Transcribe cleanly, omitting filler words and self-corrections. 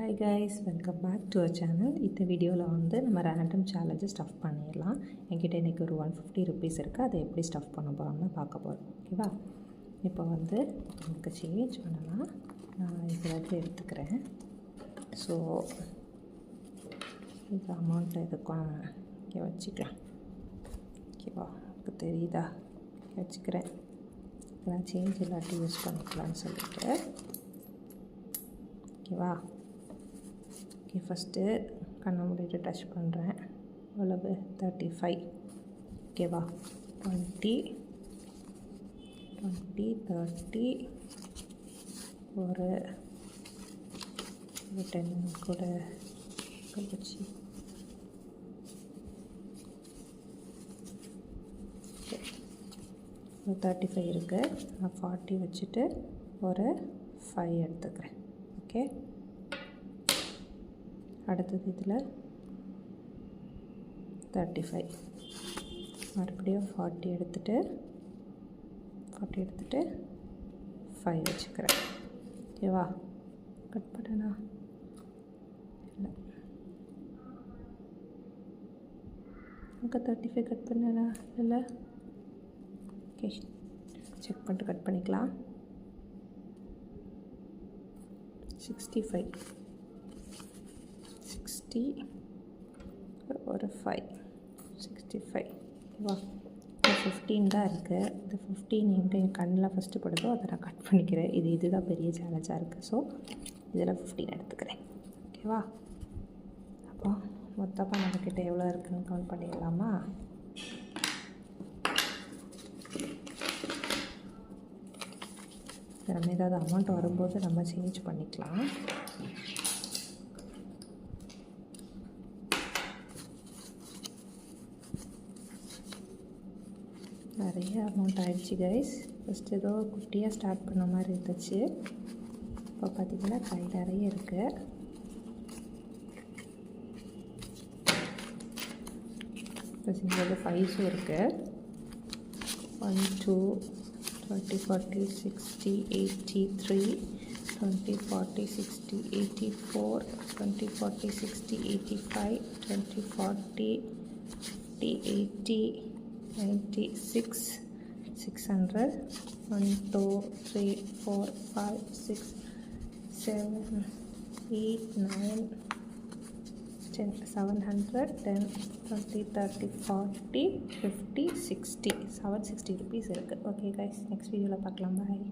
Hi guys, welcome back to our channel. இந்த வீடியோவில் வந்து நம்ம ரேண்டம் சேலஞ்சு ஸ்டஃப் பண்ணிடலாம். என்கிட்ட இன்றைக்கி ஒரு 150 ருபீஸ் இருக்குது. அதை எப்படி ஸ்டஃப் பண்ண போகிறோம்னு பார்க்க போகிறோம். ஓகேவா? இப்போ வந்து நமக்கு சேஞ்ச் பண்ணலாம். நான் இதில் எடுத்துக்கிறேன். ஸோ இது அமௌண்ட்டை இதுக்கும் இங்கே வச்சுக்கலாம். ஓகேவா? எனக்கு தெரியுதா? வச்சுக்கிறேன். நான் சேஞ்ச் இல்லாட்டி யூஸ் பண்ணிக்கலாம்னு சொல்லிட்டு. ஓகேவா? ஓகே, ஃபஸ்ட்டு கண்ணை மூடிட்டு டச் பண்ணுறேன். எவ்வளவு? 35. ஓகேவா? 20, 30 ஒரு 10 கூட கழிச்சு. ஓகே, 35 இருக்குது. நான் 40 வச்சுட்டு ஒரு 5 எடுத்துக்கிறேன். ஓகே, அடுத்தது இதில் 35, மறுபடியும் 40 எடுத்துகிட்டு 5 வச்சுக்கிறேன். ஓகேவா? கட் பண்ணனா? இல்லை, அங்கே 35 கட் பண்ணனா? இல்லை. ஓகே, செக் பண்ணிட்டு கட் பண்ணிக்கலாம். 65, 60 ஒரு 5, 65. ஓகேவா? 15 தான் இருக்குது. இந்த 15 என்கிட்ட என் கண்ணில் ஃபஸ்ட்டு படுதோ அதை நான் கட் பண்ணிக்கிறேன். இதுதான் பெரிய சேலஞ்சாக இருக்குது. ஸோ இதில் 15 எடுத்துக்கிறேன். ஓகேவா? அப்போ மொத்தமாக நம்மக்கிட்ட எவ்வளோ இருக்குதுன்னு கவுண்ட் பண்ணிடலாமா? நம்ம ஏதாவது அமௌண்ட் வரும்போது நம்ம சேஞ்ச் பண்ணிக்கலாம். நிறைய அமௌண்ட் ஆகிடுச்சு கைஸ். ஃபஸ்ட் ஏதோ குட்டியாக ஸ்டார்ட் பண்ண மாதிரி இருந்துச்சு. இப்போ பார்த்திங்கன்னா கை நிறைய இருக்குது. ப்ளஸ் இங்கே வந்து 5ஸும் இருக்குது. 1, 2, 20, 40, 60, 83, 20, 40, 60, 84, 20, 40, 60, 85, 20, 40, 50, 80, 96, 600, 1, 2, 3, 4, 5, 6, 7, 8, 9, 10, 700, 10, 20, 30, 40, 50, 60, 760 ருபீஸ் இருக்குது. ஓகே கைஸ், நெக்ஸ்ட் வீடியோவில் பார்க்கலாம். பாய்.